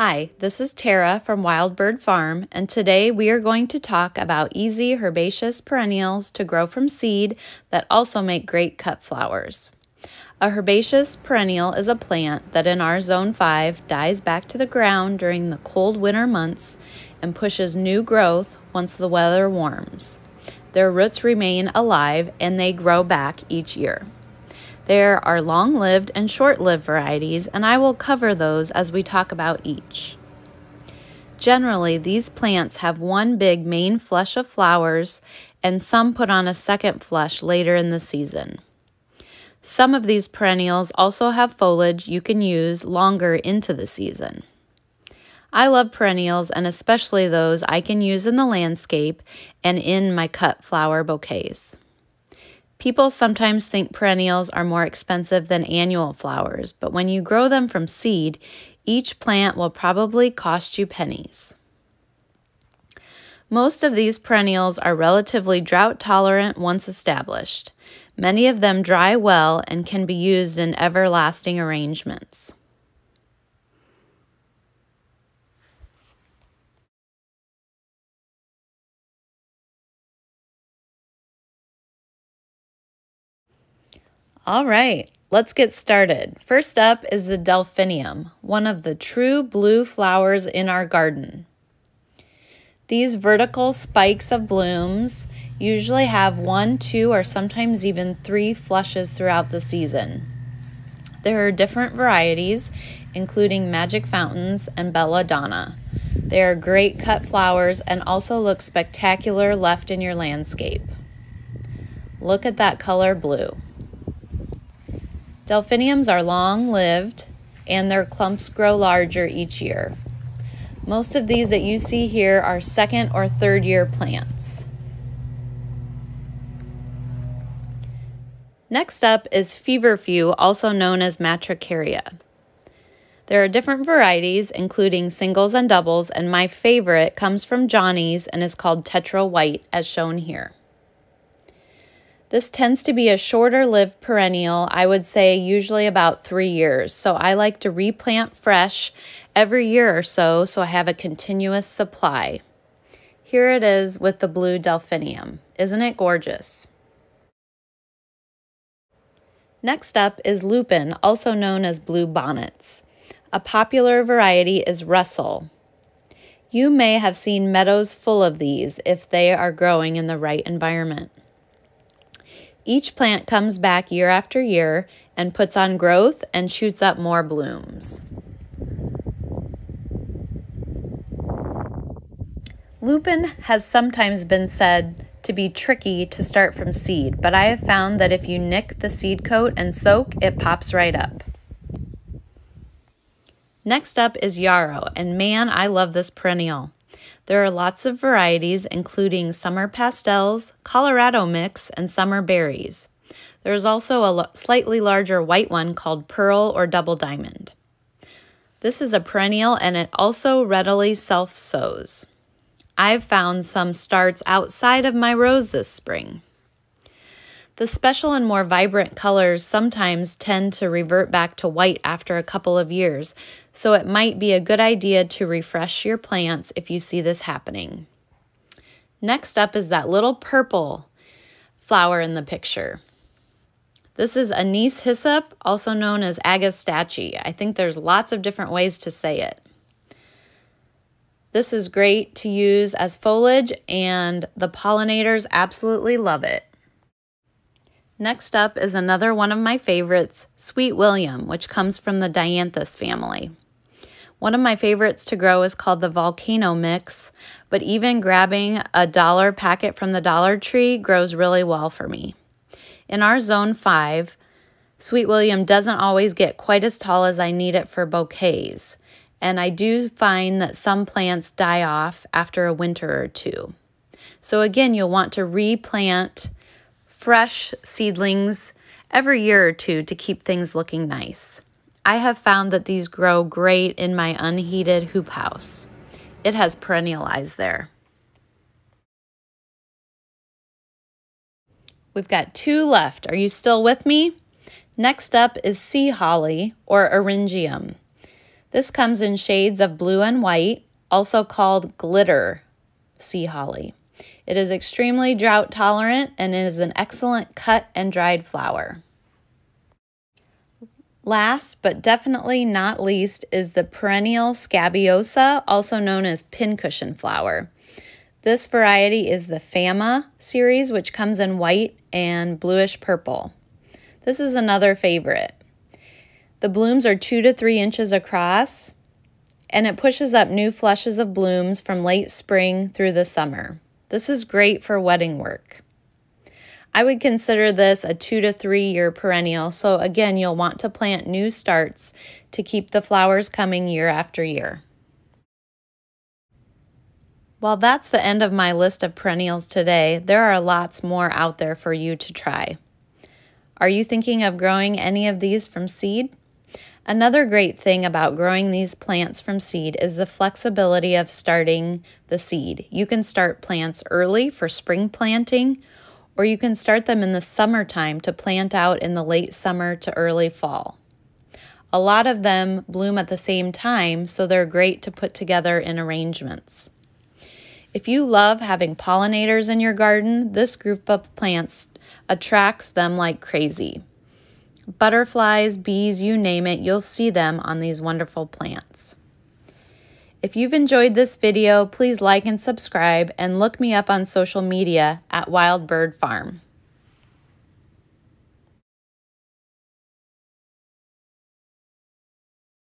Hi, this is Tara from Wild Bird Farm, and today we are going to talk about easy herbaceous perennials to grow from seed that also make great cut flowers. A herbaceous perennial is a plant that in our Zone 5 dies back to the ground during the cold winter months and pushes new growth once the weather warms. Their roots remain alive and they grow back each year. There are long-lived and short-lived varieties, and I will cover those as we talk about each. Generally, these plants have one big main flush of flowers, and some put on a second flush later in the season. Some of these perennials also have foliage you can use longer into the season. I love perennials, and especially those I can use in the landscape and in my cut flower bouquets. People sometimes think perennials are more expensive than annual flowers, but when you grow them from seed, each plant will probably cost you pennies. Most of these perennials are relatively drought tolerant once established. Many of them dry well and can be used in everlasting arrangements. All right, let's get started. First up is the Delphinium, one of the true blue flowers in our garden. These vertical spikes of blooms usually have 1, 2, or sometimes even 3 flushes throughout the season. There are different varieties, including Magic Fountains and Belladonna. They are great cut flowers and also look spectacular left in your landscape. Look at that color blue. Delphiniums are long-lived, and their clumps grow larger each year. Most of these that you see here are second or third year plants. Next up is Feverfew, also known as Matricaria. There are different varieties, including singles and doubles, and my favorite comes from Johnny's and is called Tetra White, as shown here. This tends to be a shorter-lived perennial, I would say usually about 3 years, so I like to replant fresh every year or so I have a continuous supply. Here it is with the blue Delphinium. Isn't it gorgeous? Next up is Lupin, also known as blue bonnets. A popular variety is Russell. You may have seen meadows full of these if they are growing in the right environment. Each plant comes back year after year and puts on growth and shoots up more blooms. Lupin has sometimes been said to be tricky to start from seed, but I have found that if you nick the seed coat and soak, it pops right up. Next up is Yaro, and man, I love this perennial. There are lots of varieties, including summer pastels, Colorado mix, and summer berries. There's also a slightly larger white one called pearl or double diamond. This is a perennial and it also readily self-sows. I've found some starts outside of my rows this spring. The special and more vibrant colors sometimes tend to revert back to white after a couple of years, so it might be a good idea to refresh your plants if you see this happening. Next up is that little purple flower in the picture. This is anise hyssop, also known as agastache. I think there's lots of different ways to say it. This is great to use as foliage, and the pollinators absolutely love it. Next up is another one of my favorites, Sweet William, which comes from the Dianthus family. One of my favorites to grow is called the Volcano Mix, but even grabbing a $1 packet from the Dollar Tree grows really well for me. In our Zone 5, Sweet William doesn't always get quite as tall as I need it for bouquets, and I do find that some plants die off after a winter or two. So again, you'll want to replant fresh seedlings every year or two to keep things looking nice. I have found that these grow great in my unheated hoop house. It has perennial eyes there. We've got 2 left. Are you still with me? Next up is sea holly or eryngium. This comes in shades of blue and white, also called glitter sea holly. It is extremely drought tolerant and is an excellent cut and dried flower. Last, but definitely not least, is the perennial Scabiosa, also known as pincushion flower. This variety is the Fama series, which comes in white and bluish purple. This is another favorite. The blooms are 2 to 3 inches across, and it pushes up new flushes of blooms from late spring through the summer. This is great for wedding work. I would consider this a 2 to 3 year perennial, so again, you'll want to plant new starts to keep the flowers coming year after year. Well, that's the end of my list of perennials today. There are lots more out there for you to try. Are you thinking of growing any of these from seed? Another great thing about growing these plants from seed is the flexibility of starting the seed. You can start plants early for spring planting, or you can start them in the summertime to plant out in the late summer to early fall. A lot of them bloom at the same time, so they're great to put together in arrangements. If you love having pollinators in your garden, this group of plants attracts them like crazy. Butterflies, bees, you name it, you'll see them on these wonderful plants. If you've enjoyed this video, please like and subscribe and look me up on social media at Wild Bird Farm.